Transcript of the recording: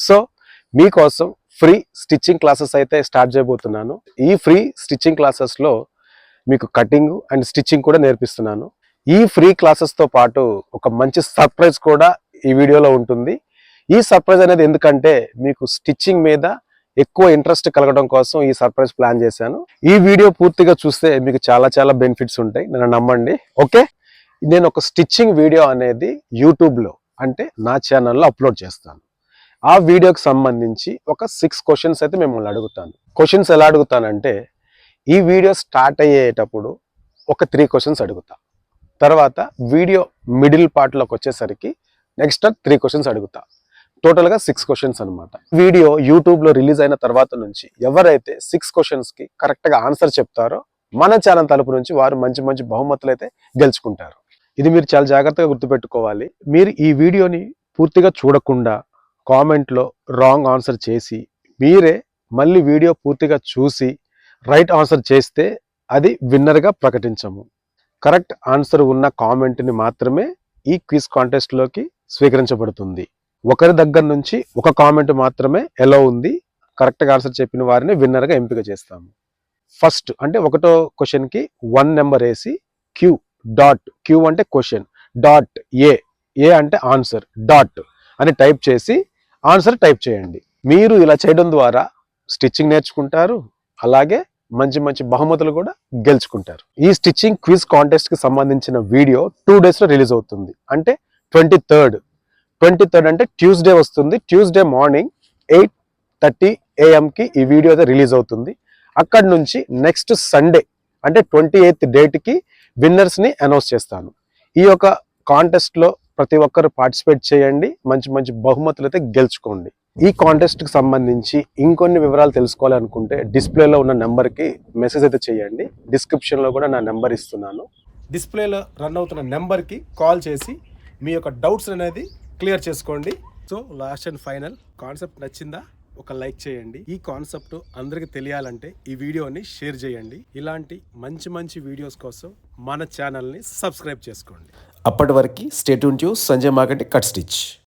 So మీకోసం free stitching classes అయితే start చేయబోతున్నాను. ఈ ఫ్రీ స్టిచ్చింగ్ క్లాసెస్లో మీకు కటింగ్ అండ్ స్టిచ్చింగ్ కూడా నేర్పిస్తున్నాను. ఈ ఫ్రీ క్లాసెస్తో పాటు ఒక మంచి సర్ప్రైజ్ కూడా ఈ వీడియోలో ఉంటుంది. ఈ సర్ప్రైజ్ అనేది ఎందుకంటే మీకు స్టిచ్చింగ్ మీద ఎక్కువ ఇంట్రెస్ట్ కలగడం కోసం ఈ సర్ప్రైజ్ ప్లాన్ చేశాను. ఈ వీడియో పూర్తిగా చూస్తే మీకు చాలా బెనిఫిట్స్ ఉంటాయి, నన్ను నమ్మండి. ఓకే, నేను ఒక స్టిచ్చింగ్ వీడియో అనేది యూట్యూబ్లో అంటే నా ఛానల్లో అప్లోడ్ చేస్తాను. ఆ వీడియోకి సంబంధించి ఒక 6 క్వశ్చన్స్ అయితే మిమ్మల్ని అడుగుతాను. క్వశ్చన్స్ ఎలా అడుగుతానంటే ఈ వీడియో స్టార్ట్ అయ్యేటప్పుడు ఒక 3 క్వశ్చన్స్ అడుగుతా. తర్వాత వీడియో మిడిల్ పార్ట్లోకి వచ్చేసరికి నెక్స్ట్ 3 క్వశ్చన్స్ అడుగుతా. టోటల్గా 6 క్వశ్చన్స్ అనమాట. వీడియో యూట్యూబ్లో రిలీజ్ అయిన తర్వాత నుంచి ఎవరైతే 6 క్వశ్చన్స్కి కరెక్ట్గా ఆన్సర్ చెప్తారో మన ఛానల్ తరపు నుంచి వారు మంచి బహుమతులు అయితే గెలుచుకుంటారు. ఇది మీరు చాలా జాగ్రత్తగా గుర్తుపెట్టుకోవాలి. మీరు ఈ వీడియోని పూర్తిగా చూడకుండా కామెంట్లో రాంగ్ ఆన్సర్ చేసి మీరే మళ్ళీ వీడియో పూర్తిగా చూసి రైట్ ఆన్సర్ చేస్తే అది విన్నర్గా ప్రకటించము. కరెక్ట్ ఆన్సర్ ఉన్న కామెంట్ని మాత్రమే ఈ క్విజ్ కాంటెస్ట్లోకి స్వీకరించబడుతుంది. ఒకరి దగ్గర నుంచి ఒక కామెంట్ మాత్రమే ఎలో ఉంది. కరెక్ట్గా ఆన్సర్ చెప్పిన వారిని విన్నర్గా ఎంపిక చేస్తాము. ఫస్ట్ అంటే ఒకటో క్వశ్చన్కి 1 నెంబర్ వేసి క్యూ అంటే క్వశ్చన్, డాట్ ఏ అంటే ఆన్సర్, డాట్ అని టైప్ చేసి ఆన్సర్ టైప్ చేయండి. మీరు ఇలా చేయడం ద్వారా స్టిచ్చింగ్ నేర్చుకుంటారు, అలాగే మంచి బహుమతులు కూడా గెలుచుకుంటారు. ఈ స్టిచ్చింగ్ క్విజ్ కాంటెస్ట్కి సంబంధించిన వీడియో 2 డేస్లో రిలీజ్ అవుతుంది. అంటే 23rd అంటే ట్యూస్డే వస్తుంది. ట్యూస్డే మార్నింగ్ 8:30 AM ఈ వీడియో అయితే రిలీజ్ అవుతుంది. అక్కడి నుంచి నెక్స్ట్ సండే అంటే 28th డేట్కి విన్నర్స్ని అనౌన్స్ చేస్తాను. ఈ యొక్క కాంటెస్ట్లో ప్రతి ఒక్కరు పార్టిసిపేట్ చేయండి, మంచి బహుమతులు అయితే గెలుచుకోండి. ఈ కాంటెస్ట్కి సంబంధించి ఇంకొన్ని వివరాలు తెలుసుకోవాలనుకుంటే డిస్ప్లేలో ఉన్న నెంబర్కి మెసేజ్ అయితే చేయండి. డిస్క్రిప్షన్లో కూడా నా నెంబర్ ఇస్తున్నాను. డిస్ప్లేలో రన్ అవుతున్న నెంబర్కి కాల్ చేసి మీ యొక్క డౌట్స్ అనేది క్లియర్ చేసుకోండి. So last and final, concept నచ్చిందా? ఒక లైక్ చేయండి. ఈ కాన్సెప్ట్ అందరికీ తెలియాలంటే ఈ వీడియోని షేర్ చేయండి. ఇలాంటి మంచి వీడియోస్ కోసం మన ఛానల్ని సబ్స్క్రైబ్ చేసుకోండి. అప్పటి వరకు stay tune to Sanjay market cut stitch.